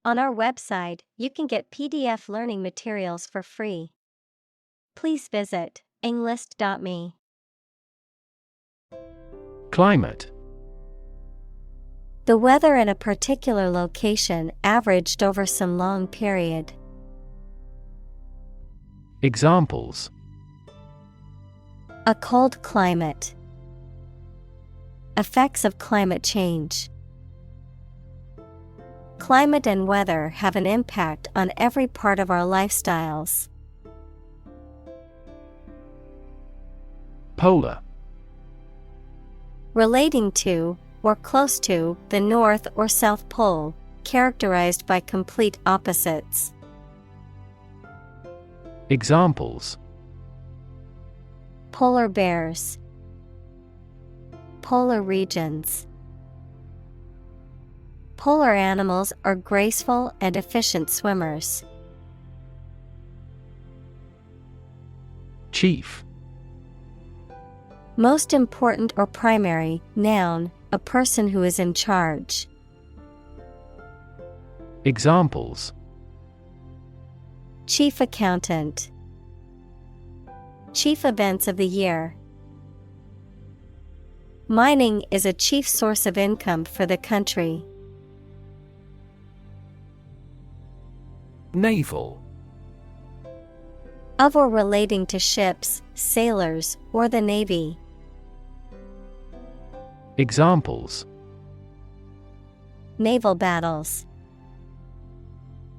On our website, you can get PDF learning materials for free. Please visit englist.me. Climate. The weather in a particular location averaged over some long period. Examples: A cold climate. Effects of climate change. Climate and weather have an impact on every part of our lifestyles. Polar. Relating to, or close to, the North or South Pole, characterized by complete opposites. Examples: Polar bears. Polar regions. Polar animals are graceful and efficient swimmers. Chief. Most important or primary, noun, a person who is in charge. Examples: Chief accountant. Chief events of the year. Mining is a chief source of income for the country. Naval. Of or relating to ships, sailors, or the Navy. Examples: Naval battles.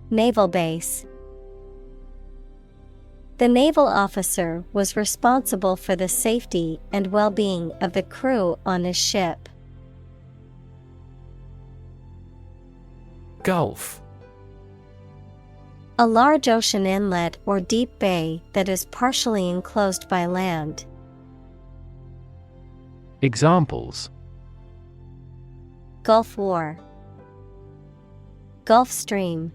Naval base. The naval officer was responsible for the safety and well-being of the crew on his ship. Gulf. A large ocean inlet or deep bay that is partially enclosed by land. Examples: Gulf War. Gulf Stream.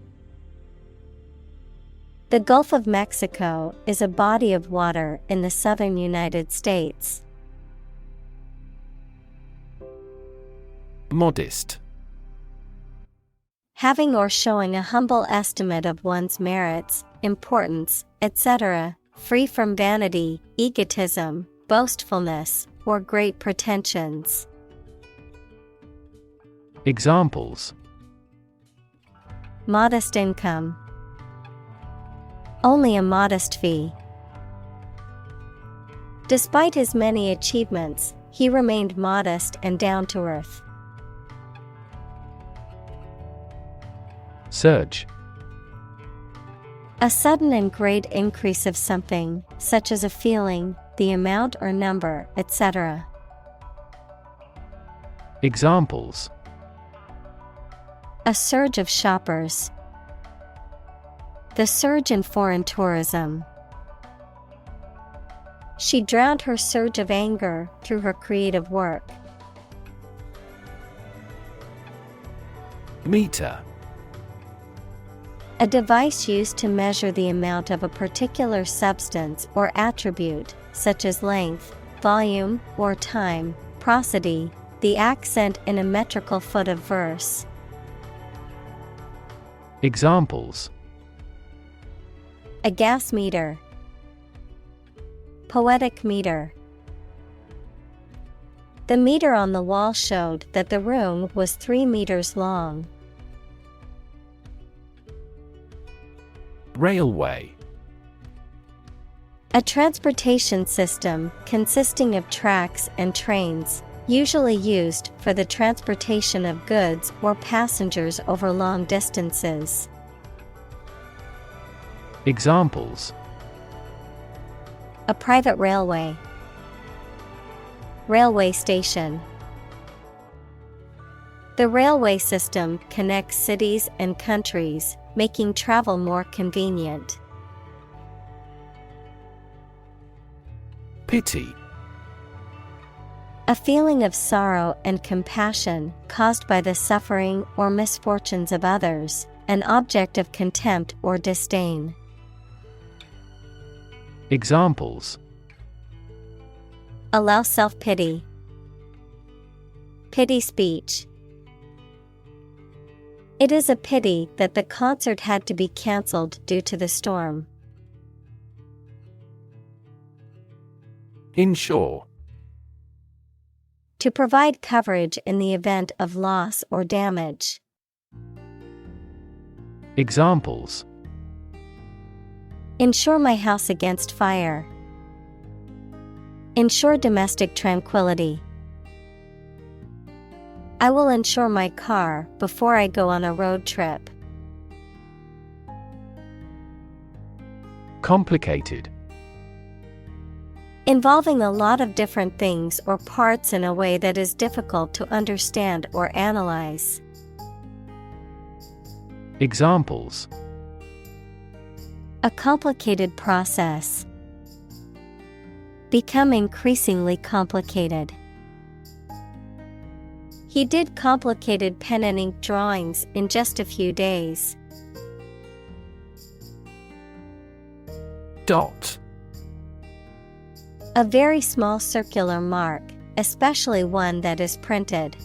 The Gulf of Mexico is a body of water in the southern United States. Modest. Having or showing a humble estimate of one's merits, importance, etc., free from vanity, egotism, boastfulness, or great pretensions. Examples: Modest income. Only a modest fee. Despite his many achievements, he remained modest and down to earth. Surge. A sudden and great increase of something, such as a feeling, the amount or number, etc. Examples: A surge of shoppers. The surge in foreign tourism. She drowned her surge of anger through her creative work. Meter. A device used to measure the amount of a particular substance or attribute, such as length, volume, or time, prosody, the accent in a metrical foot of verse. Examples: A gas meter. Poetic meter. The meter on the wall showed that the room was 3 meters long. Railway. A transportation system consisting of tracks and trains, usually used for the transportation of goods or passengers over long distances. Examples: A private railway. Railway station. The railway system connects cities and countries, making travel more convenient. Pity. A feeling of sorrow and compassion caused by the suffering or misfortunes of others, an object of contempt or disdain. Examples: Allow self-pity. Pity speech. It is a pity that the concert had to be cancelled due to the storm. Insure. To provide coverage in the event of loss or damage. Examples: Insure my house against fire. Ensure domestic tranquility. I will insure my car before I go on a road trip. Complicated. Involving a lot of different things or parts in a way that is difficult to understand or analyze. Examples: A complicated process. Become increasingly complicated. He did complicated pen and ink drawings in just a few days. Dot. A very small circular mark, especially one that is printed.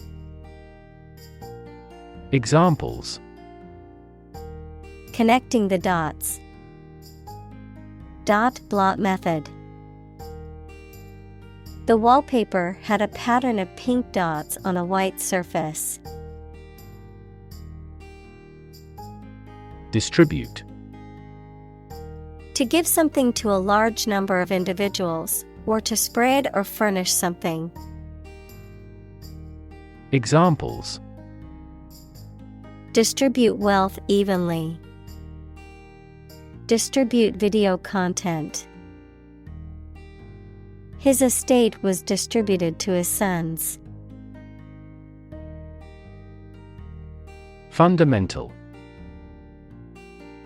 Examples: Connecting the dots. Dot blot method. The wallpaper had a pattern of pink dots on a white surface. Distribute. To give something to a large number of individuals, or to spread or furnish something. Examples: Distribute wealth evenly. Distribute video content. His estate was distributed to his sons. Fundamental.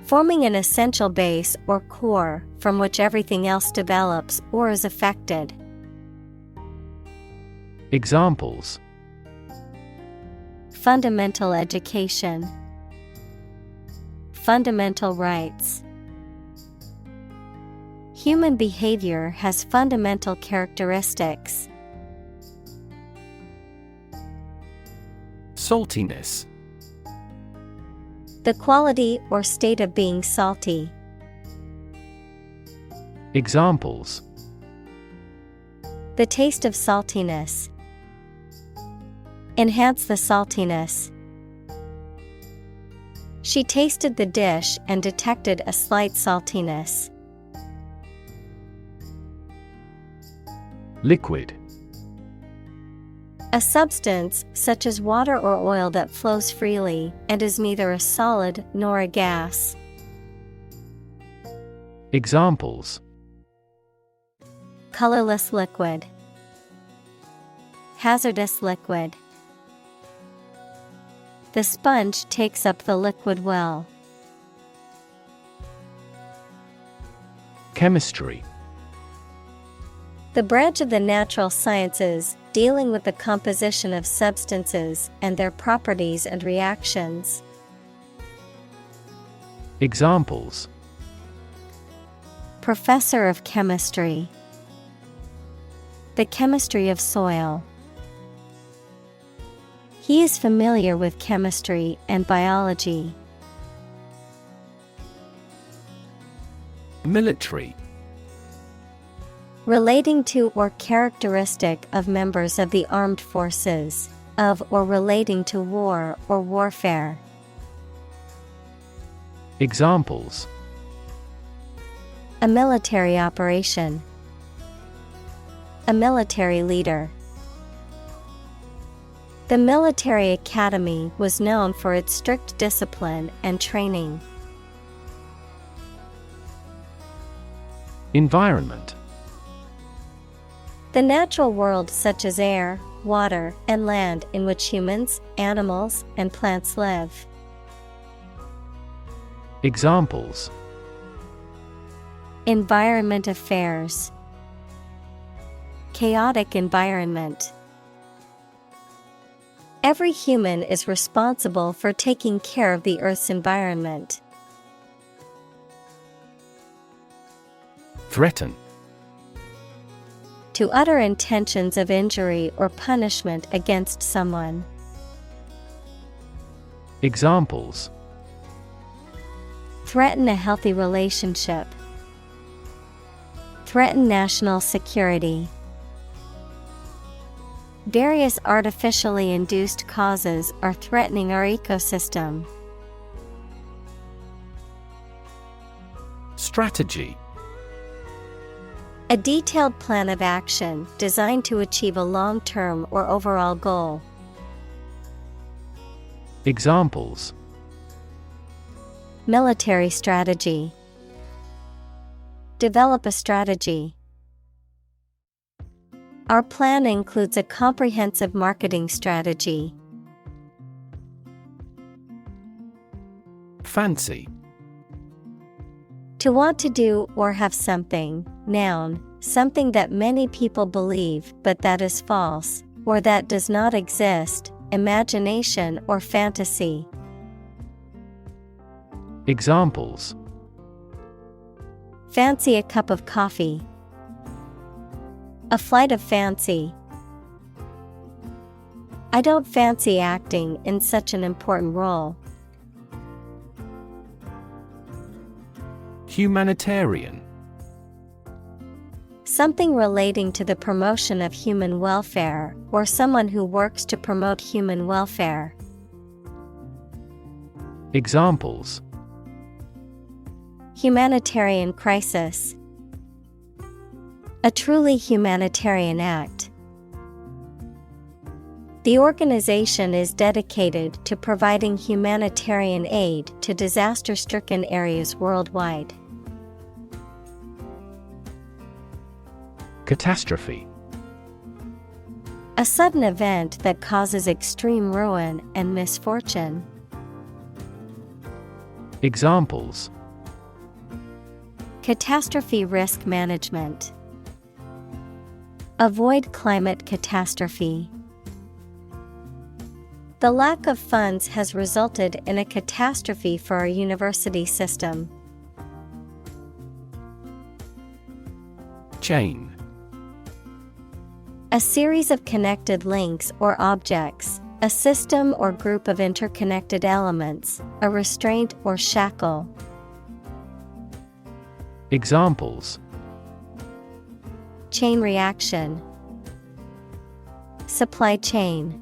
Forming an essential base or core from which everything else develops or is affected. Examples: Fundamental education. Fundamental rights. Human behavior has fundamental characteristics. Saltiness. The quality or state of being salty. Examples: The taste of saltiness. Enhance the saltiness. She tasted the dish and detected a slight saltiness. Liquid. A substance, such as water or oil, that flows freely and is neither a solid nor a gas. Examples: Colorless liquid. Hazardous liquid. The sponge takes up the liquid well. Chemistry. The branch of the natural sciences dealing with the composition of substances and their properties and reactions. Examples: Professor of chemistry. The chemistry of soil. He is familiar with chemistry and biology. Military. Relating to or characteristic of members of the armed forces, of or relating to war or warfare. Examples: A military operation. A military leader. The military academy was known for its strict discipline and training. Environment. The natural world, such as air, water, and land, in which humans, animals, and plants live. Examples: Environment affairs. Chaotic environment. Every human is responsible for taking care of the Earth's environment. Threaten. To utter intentions of injury or punishment against someone. Examples: threaten a healthy relationship, threaten national security. Various artificially induced causes are threatening our ecosystem. Strategy: a detailed plan of action designed to achieve a long-term or overall goal. Examples: military strategy, develop a strategy. Our plan includes a comprehensive marketing strategy. Fancy: to want to do or have something, noun, something that many people believe but that is false, or that does not exist, imagination or fantasy. Examples: fancy a cup of coffee, a flight of fancy. I don't fancy acting in such an important role. Humanitarian: something relating to the promotion of human welfare, or someone who works to promote human welfare. Examples: humanitarian crisis, a truly humanitarian act. The organization is dedicated to providing humanitarian aid to disaster-stricken areas worldwide. Catastrophe: a sudden event that causes extreme ruin and misfortune. Examples: catastrophe risk management, avoid climate catastrophe. The lack of funds has resulted in a catastrophe for our university system. Chain: a series of connected links or objects, a system or group of interconnected elements, a restraint or shackle. Examples: chain reaction, supply chain.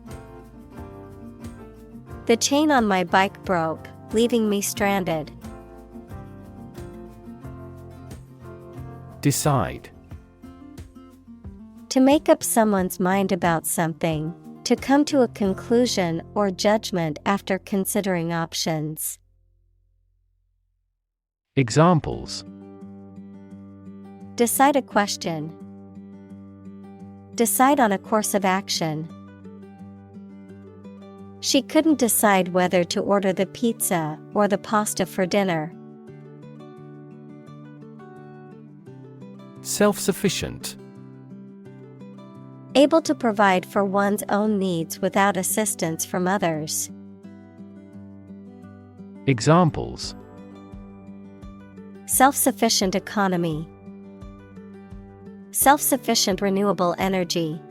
The chain on my bike broke, leaving me stranded. Decide: to make up someone's mind about something, to come to a conclusion or judgment after considering options. Examples: decide a question, decide on a course of action. She couldn't decide whether to order the pizza or the pasta for dinner. Self-sufficient: able to provide for one's own needs without assistance from others. Examples: self-sufficient economy, self-sufficient renewable energy.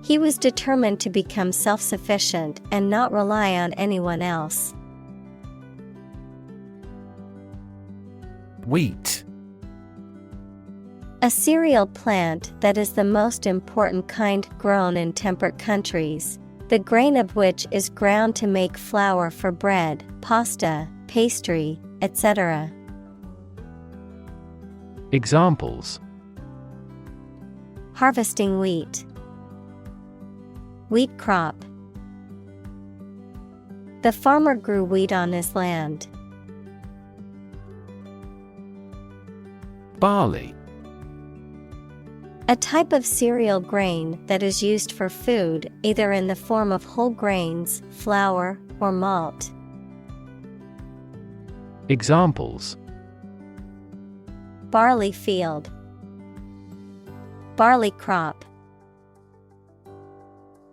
He was determined to become self-sufficient and not rely on anyone else. Wheat: a cereal plant that is the most important kind grown in temperate countries, the grain of which is ground to make flour for bread, pasta, pastry, etc. Examples: harvesting wheat, wheat crop. The farmer grew wheat on his land. Barley: a type of cereal grain that is used for food, either in the form of whole grains, flour, or malt. Examples: barley field, barley crop.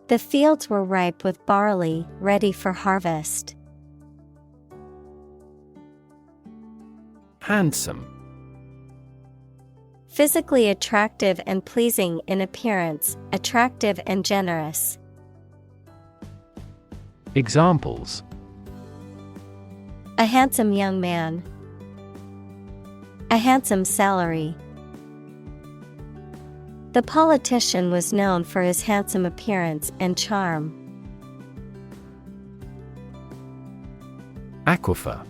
The fields were ripe with barley, ready for harvest. Handsome: physically attractive and pleasing in appearance, attractive and generous. Examples: a handsome young man, a handsome salary. The politician was known for his handsome appearance and charm. Aquifer.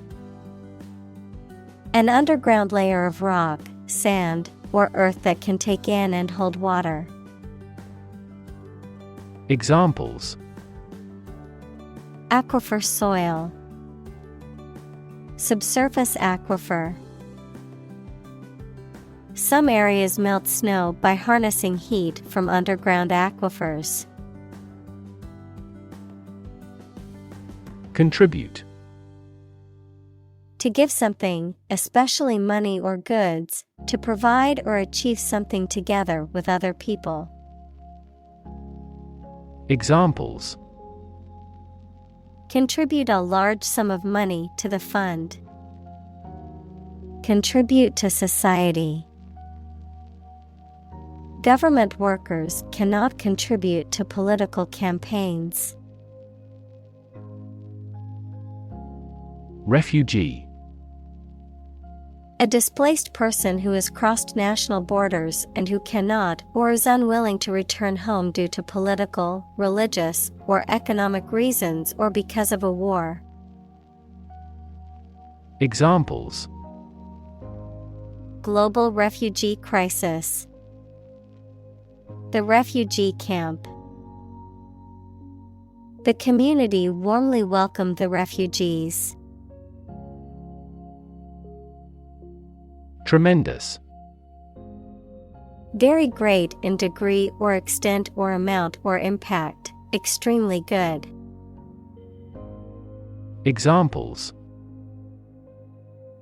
An underground layer of rock, sand, or earth that can take in and hold water. Examples: Aquifer soil, subsurface aquifer. Some areas melt snow by harnessing heat from underground aquifers. Contribute. To give something, especially money or goods, to provide or achieve something together with other people. Examples: Contribute a large sum of money to the fund. Contribute to society. Government workers cannot contribute to political campaigns. Refugee. A displaced person who has crossed national borders and who cannot or is unwilling to return home due to political, religious, or economic reasons or because of a war. Examples: Global refugee crisis. The refugee camp. The community warmly welcomed the refugees. Tremendous. Very great in degree or extent or amount or impact, extremely good. Examples: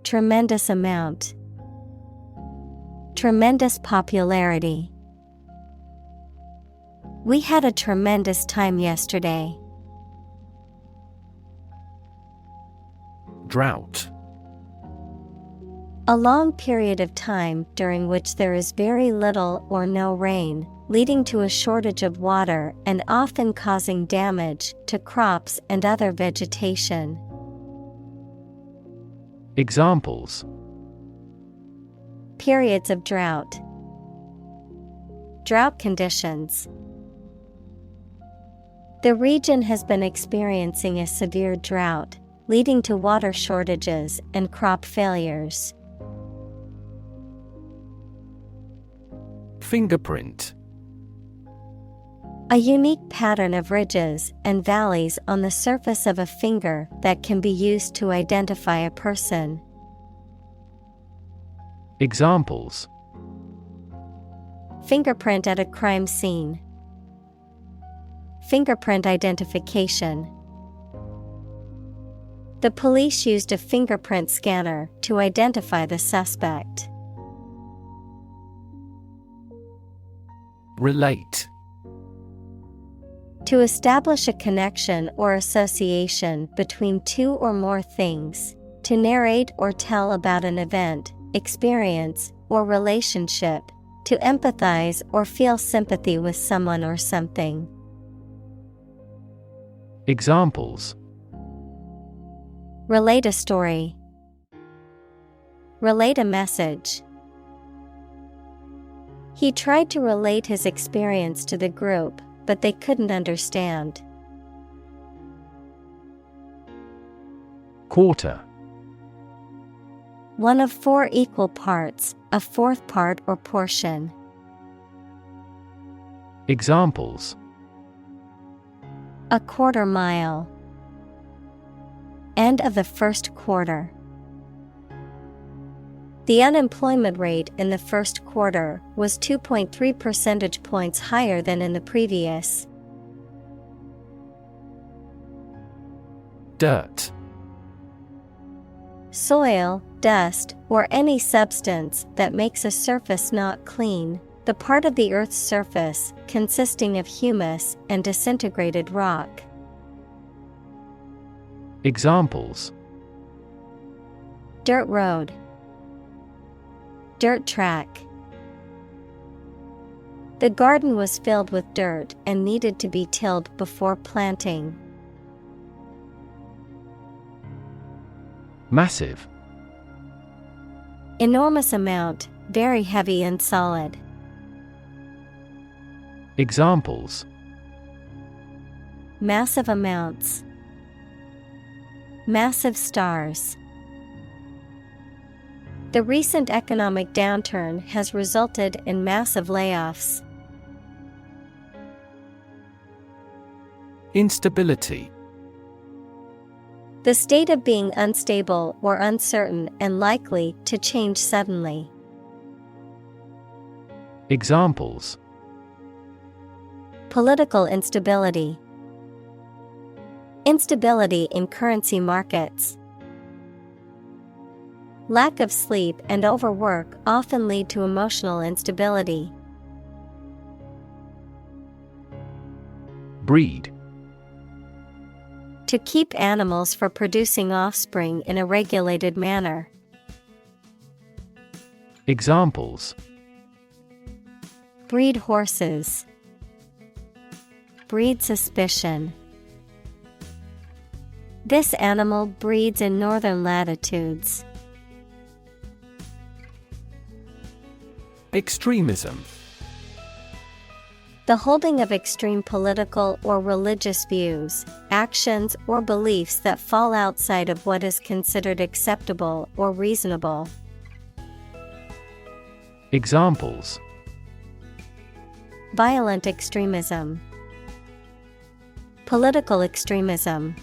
Tremendous amount. Tremendous popularity. We had a tremendous time yesterday. Drought. A long period of time during which there is very little or no rain, leading to a shortage of water and often causing damage to crops and other vegetation. Examples: Periods of drought. Drought conditions. The region has been experiencing a severe drought, leading to water shortages and crop failures. Fingerprint. A unique pattern of ridges and valleys on the surface of a finger that can be used to identify a person. Examples: Fingerprint at a crime scene. Fingerprint identification. The police used a fingerprint scanner to identify the suspect. Relate. To establish a connection or association between two or more things, to narrate or tell about an event, experience, or relationship, to empathize or feel sympathy with someone or something. Examples: Relate a story. Relate a message. He tried to relate his experience to the group, but they couldn't understand. Quarter. One of four equal parts, a fourth part or portion. Examples: A quarter mile. End of the first quarter. The unemployment rate in the first quarter was 2.3 percentage points higher than in the previous. Dirt. Soil, dust, or any substance that makes a surface not clean, the part of the Earth's surface consisting of humus and disintegrated rock. Examples: Dirt road. Dirt track. The garden was filled with dirt and needed to be tilled before planting. Massive. Enormous amount, very heavy and solid. Examples: Massive amounts. Massive stars. The recent economic downturn has resulted in massive layoffs. Instability. The state of being unstable or uncertain and likely to change suddenly. Examples: Political instability. Instability in currency markets. Lack of sleep and overwork often lead to emotional instability. Breed. To keep animals for producing offspring in a regulated manner. Examples: Breed horses. Breed suspicion. This animal breeds in northern latitudes. Extremism. The holding of extreme political or religious views, actions, or beliefs that fall outside of what is considered acceptable or reasonable. Examples: Violent extremism. Political extremism.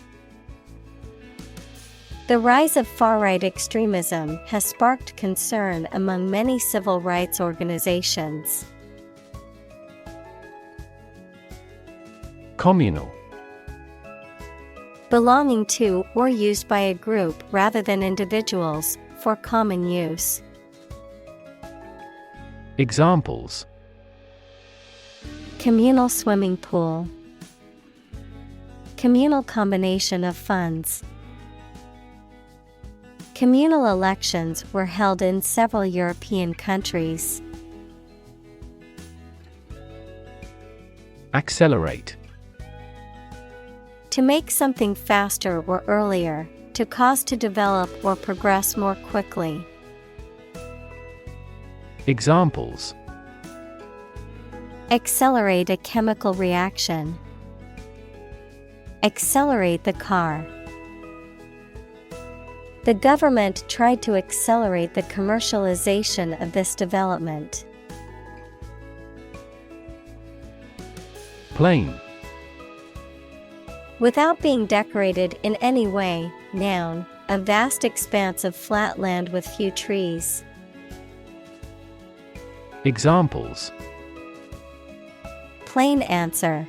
The rise of far-right extremism has sparked concern among many civil rights organizations. Communal. Belonging to or used by a group rather than individuals, for common use. Examples: Communal swimming pool. Communal combination of funds. Communal elections were held in several European countries. Accelerate. To make something faster or earlier, to cause to develop or progress more quickly. Examples: Accelerate a chemical reaction. Accelerate the car. The government tried to accelerate the commercialization of this development. Plain. Without being decorated in any way, noun, a vast expanse of flat land with few trees. Examples: Plain answer.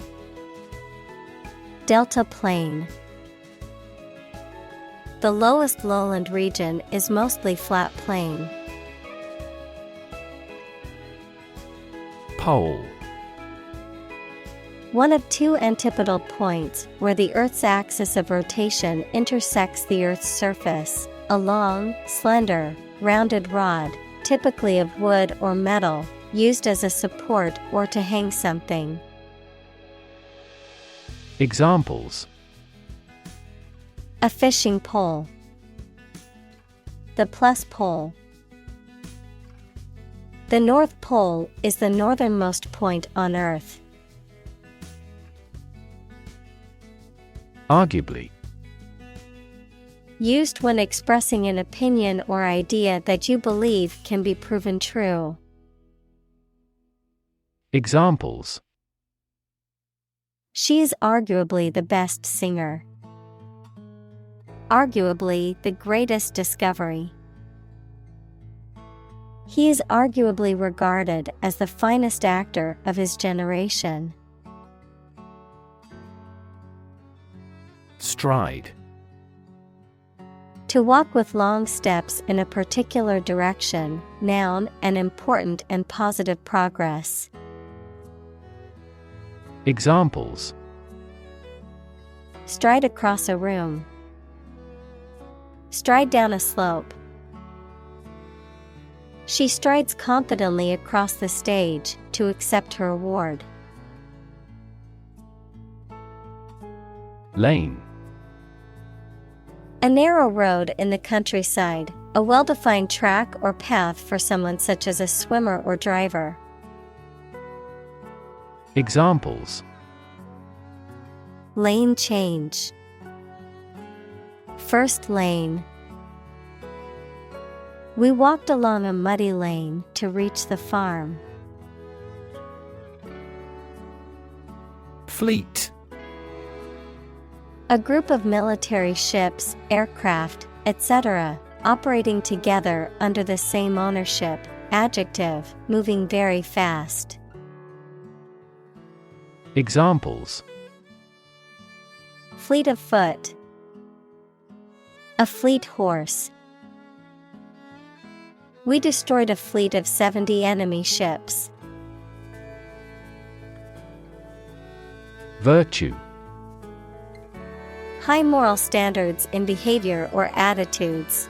Delta plain. The lowest lowland region is mostly flat plain. Pole. One of two antipodal points where the Earth's axis of rotation intersects the Earth's surface, a long, slender, rounded rod, typically of wood or metal, used as a support or to hang something. Examples: A fishing pole. The plus pole. The North Pole is the northernmost point on Earth. Arguably. Used when expressing an opinion or idea that you believe can be proven true. Examples: She is arguably the best singer. Arguably the greatest discovery. He is arguably regarded as the finest actor of his generation. Stride. To walk with long steps in a particular direction, noun, an important and positive progress. Examples: Stride across a room. Stride down a slope. She strides confidently across the stage to accept her award. Lane. A narrow road in the countryside, a well-defined track or path for someone such as a swimmer or driver. Examples: Lane change. First lane. We walked along a muddy lane to reach the farm. Fleet. A group of military ships, aircraft, etc., operating together under the same ownership. Adjective, moving very fast. Examples: Fleet of foot. A fleet horse. We destroyed a fleet of 70 enemy ships. Virtue. High moral standards in behavior or attitudes.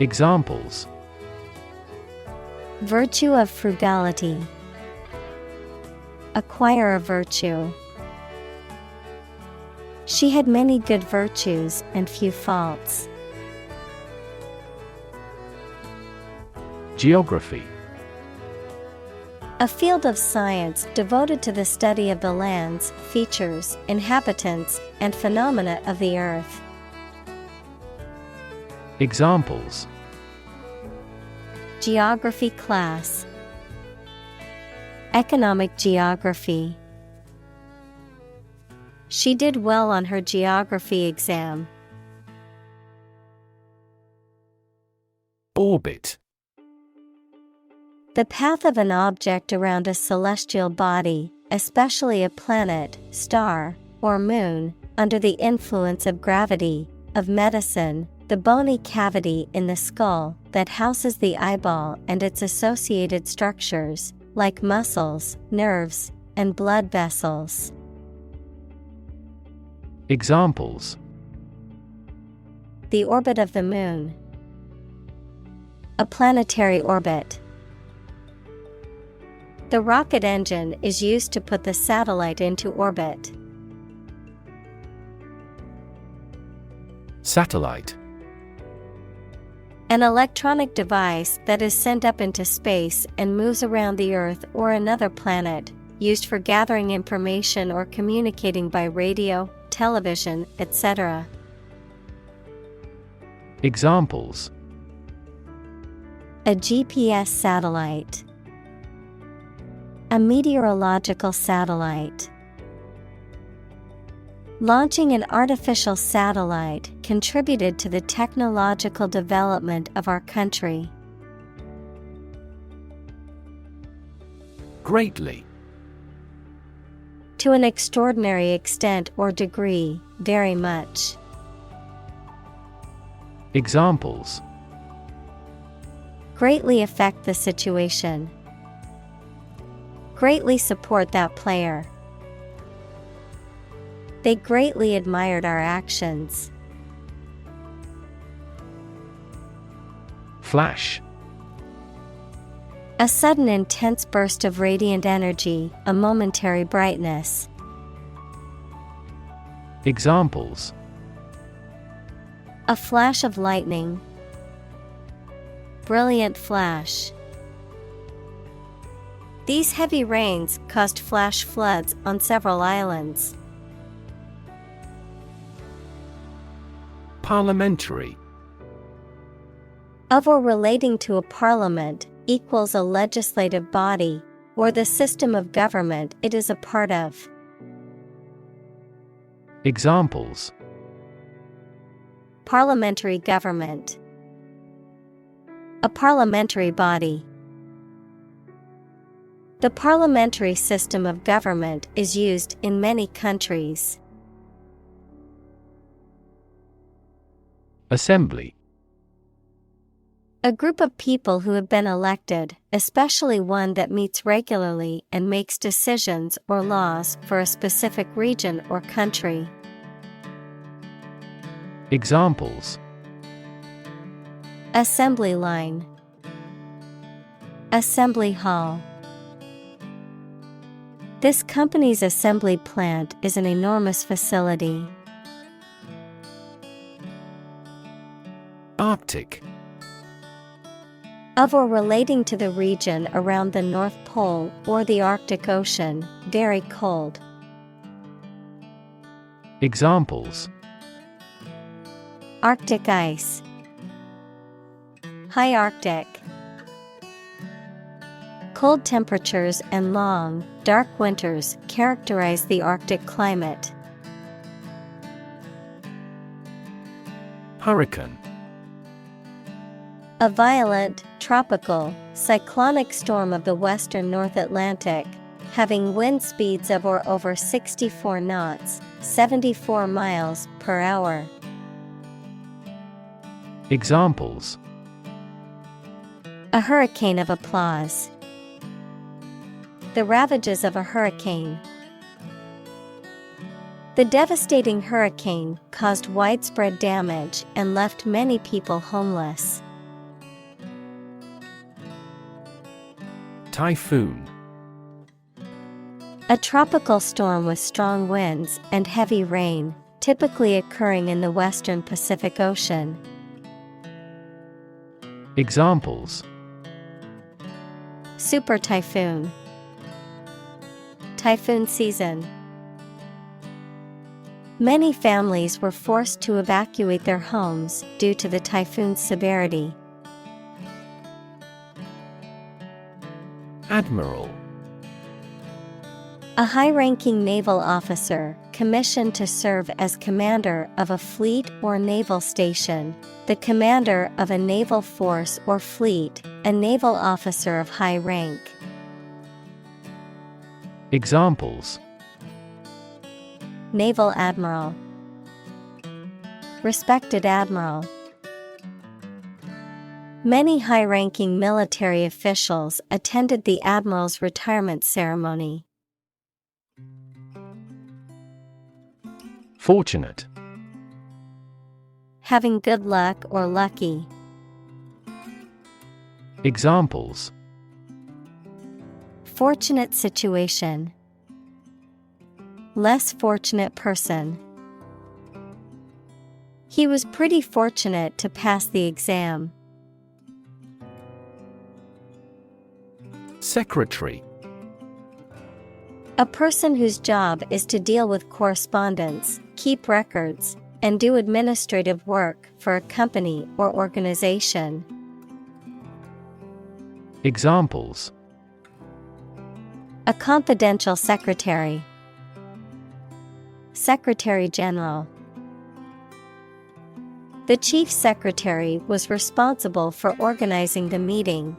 Examples: Virtue of frugality. Acquire a virtue. She had many good virtues and few faults. Geography. A field of science devoted to the study of the lands, features, inhabitants, and phenomena of the earth. Examples: Geography class. Economic geography. She did well on her geography exam. Orbit. The path of an object around a celestial body, especially a planet, star, or moon, under the influence of gravity. Of medicine, the bony cavity in the skull that houses the eyeball and its associated structures, like muscles, nerves, and blood vessels. Examples: The orbit of the moon. A planetary orbit. The rocket engine is used to put the satellite into orbit. Satellite. An electronic device that is sent up into space and moves around the Earth or another planet, used for gathering information or communicating by radio, television, etc. Examples: A GPS satellite. A meteorological satellite. Launching an artificial satellite contributed to the technological development of our country. Greatly. To an extraordinary extent or degree, very much. Examples: Greatly affect the situation. Greatly support that player. They greatly admired our actions. Flash. A sudden intense burst of radiant energy, a momentary brightness. Examples: A flash of lightning. Brilliant flash. These heavy rains caused flash floods on several islands. Parliamentary. Of or relating to a parliament, equals a legislative body, or the system of government it is a part of. Examples: Parliamentary government. A parliamentary body. The parliamentary system of government is used in many countries. Assembly. A group of people who have been elected, especially one that meets regularly and makes decisions or laws for a specific region or country. Examples: Assembly line. Assembly hall. This company's assembly plant is an enormous facility. Arctic. Of or relating to the region around the North Pole or the Arctic Ocean, very cold. Examples: Arctic ice. High Arctic. Cold temperatures and long, dark winters characterize the Arctic climate. Hurricane. A violent, tropical, cyclonic storm of the western North Atlantic, having wind speeds of or over 64 knots, 74 miles per hour. Examples: A hurricane of applause. The ravages of a hurricane. The devastating hurricane caused widespread damage and left many people homeless. Typhoon. A tropical storm with strong winds and heavy rain, typically occurring in the western Pacific Ocean. Examples: Super typhoon. Typhoon season. Many families were forced to evacuate their homes due to the typhoon's severity. Admiral. A high-ranking naval officer commissioned to serve as commander of a fleet or naval station, the commander of a naval force or fleet, a naval officer of high rank. Examples: Naval admiral. Respected admiral. Many high-ranking military officials attended the admiral's retirement ceremony. Fortunate. Having good luck or lucky. Examples: Fortunate situation. Less fortunate person. He was pretty fortunate to pass the exam. Secretary. A person whose job is to deal with correspondence, keep records, and do administrative work for a company or organization. Examples: A confidential secretary. Secretary General. The chief secretary was responsible for organizing the meeting.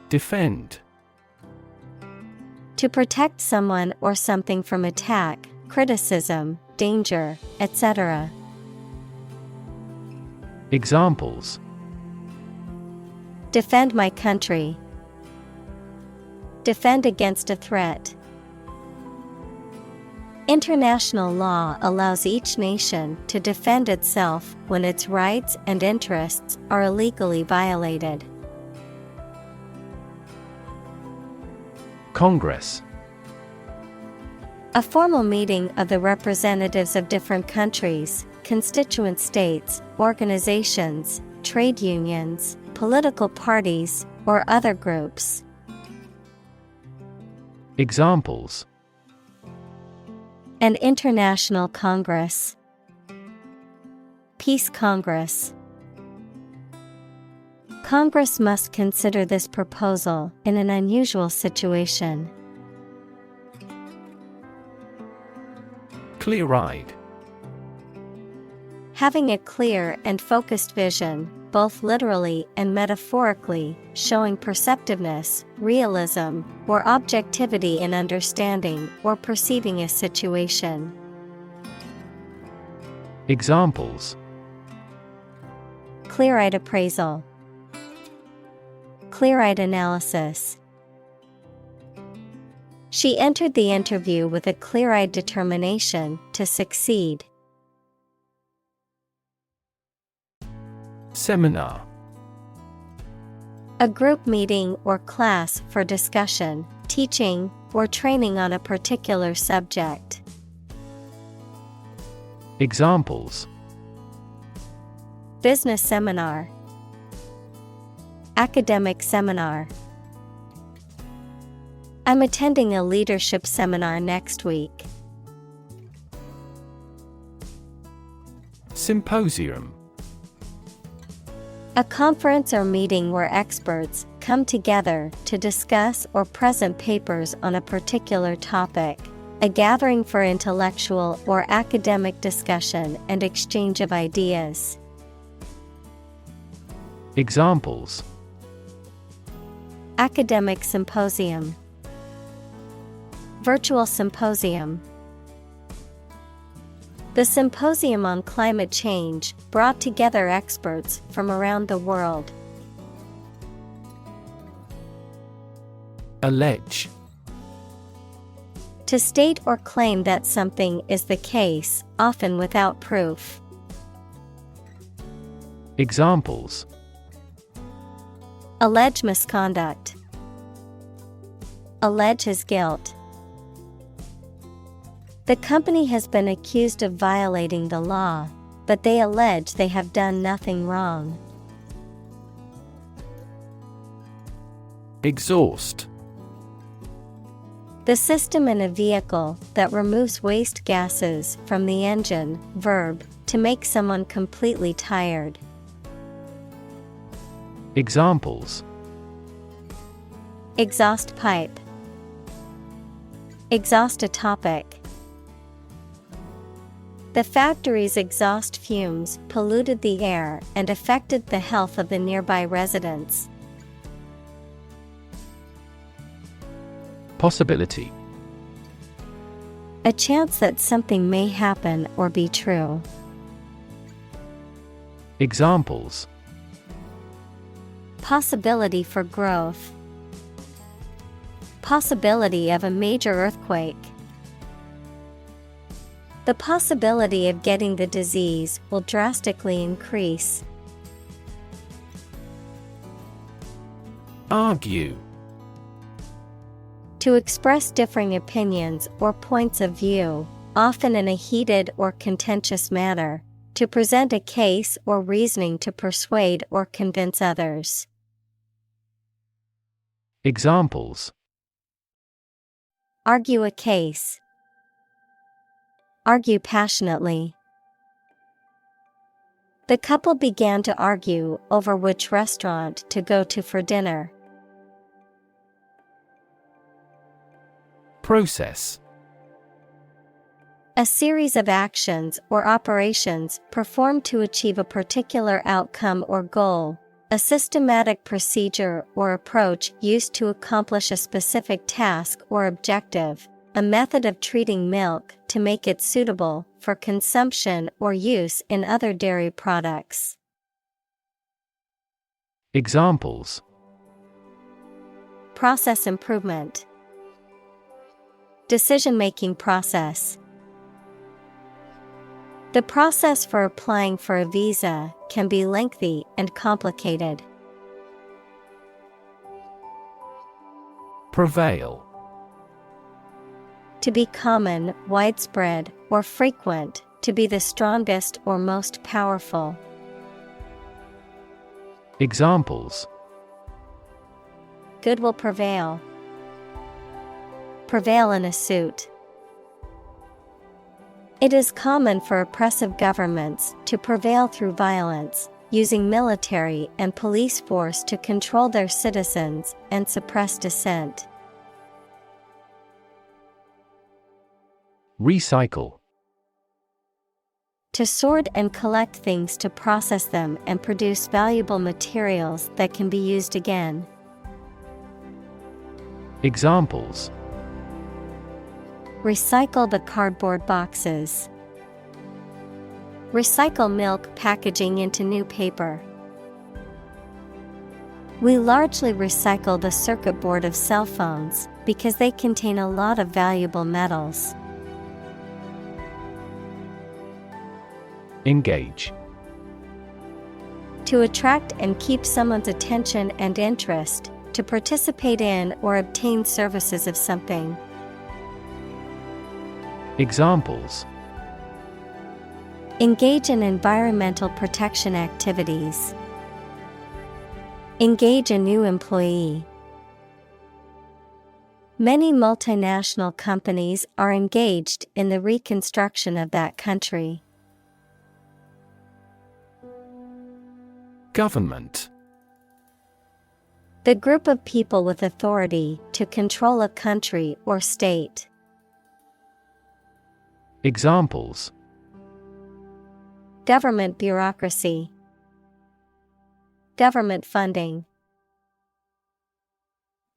Defend. To protect someone or something from attack, criticism, danger, etc. Examples: Defend my country. Defend against a threat. International law allows each nation to defend itself when its rights and interests are illegally violated. Congress. A formal meeting of the representatives of different countries, constituent states, organizations, trade unions, political parties, or other groups. Examples: An international congress. Peace Congress. Congress must consider this proposal in an unusual situation. Clear-eyed. Having a clear and focused vision, both literally and metaphorically, showing perceptiveness, realism, or objectivity in understanding or perceiving a situation. Examples: Clear-eyed appraisal. Clear-eyed analysis. She entered the interview with a clear-eyed determination to succeed. Seminar. A group meeting or class for discussion, teaching, or training on a particular subject. Examples: business seminar, academic seminar. I'm attending a leadership seminar next week. Symposium. A conference or meeting where experts come together to discuss or present papers on a particular topic. A gathering for intellectual or academic discussion and exchange of ideas. Examples: academic symposium, virtual symposium. The symposium on climate change brought together experts from around the world. Allege. To state or claim that something is the case, often without proof. Examples: allege misconduct, allege his guilt. The company has been accused of violating the law, but they allege they have done nothing wrong. Exhaust. The system in a vehicle that removes waste gases from the engine, verb, to make someone completely tired. Examples: exhaust pipe, exhaust a topic. The factory's exhaust fumes polluted the air and affected the health of the nearby residents. Possibility. A chance that something may happen or be true. Examples: possibility for growth, possibility of a major earthquake. The possibility of getting the disease will drastically increase. Argue. To express differing opinions or points of view, often in a heated or contentious manner, to present a case or reasoning to persuade or convince others. Examples: argue a case, argue passionately. The couple began to argue over which restaurant to go to for dinner. Process. A series of actions or operations performed to achieve a particular outcome or goal, a systematic procedure or approach used to accomplish a specific task or objective, a method of treating milk to make it suitable for consumption or use in other dairy products. Examples: process improvement, decision-making process. The process for applying for a visa can be lengthy and complicated. Prevail. To be common, widespread, or frequent, to be the strongest or most powerful. Examples: good will prevail, prevail in a suit. It is common for oppressive governments to prevail through violence, using military and police force to control their citizens and suppress dissent. Recycle. To sort and collect things to process them and produce valuable materials that can be used again. Examples: recycle the cardboard boxes. Recycle milk packaging into new paper. We largely recycle the circuit board of cell phones because they contain a lot of valuable metals. Engage. To attract and keep someone's attention and interest, to participate in or obtain services of something. Examples: Engage in environmental protection activities. Engage a new employee. Many multinational companies are engaged in the reconstruction of that country. Government. The group of people with authority to control a country or state. Examples: Government bureaucracy. Government funding.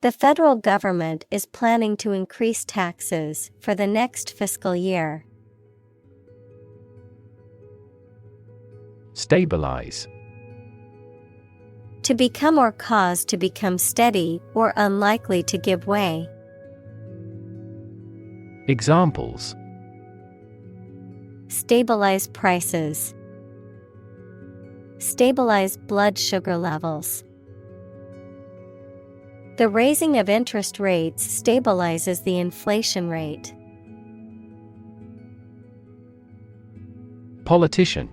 The federal government is planning to increase taxes for the next fiscal year. Stabilize. To become or cause to become steady or unlikely to give way. Examples: Stabilize prices. Stabilize blood sugar levels. The raising of interest rates stabilizes the inflation rate. Politician.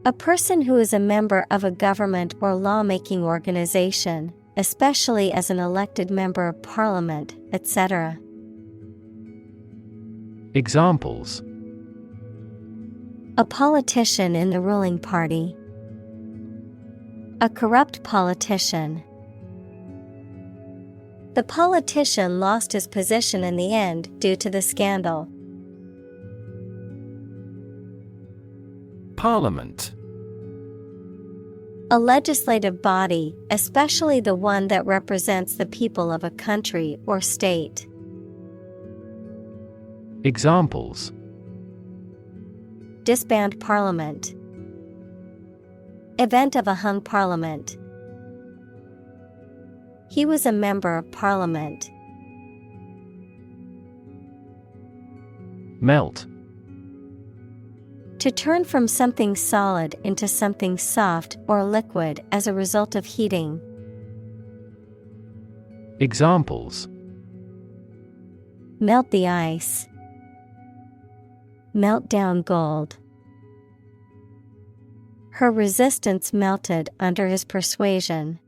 A person who is a member of a government or lawmaking organization, especially as an elected member of parliament, etc. Examples: A politician in the ruling party. A corrupt politician. The politician lost his position in the end due to the scandal. Parliament. A legislative body, especially the one that represents the people of a country or state. Examples: Disband parliament. Event of a hung parliament. He was a member of parliament. Melt. To turn from something solid into something soft or liquid as a result of heating. Examples: Melt the ice. Melt down gold. Her resistance melted under his persuasion.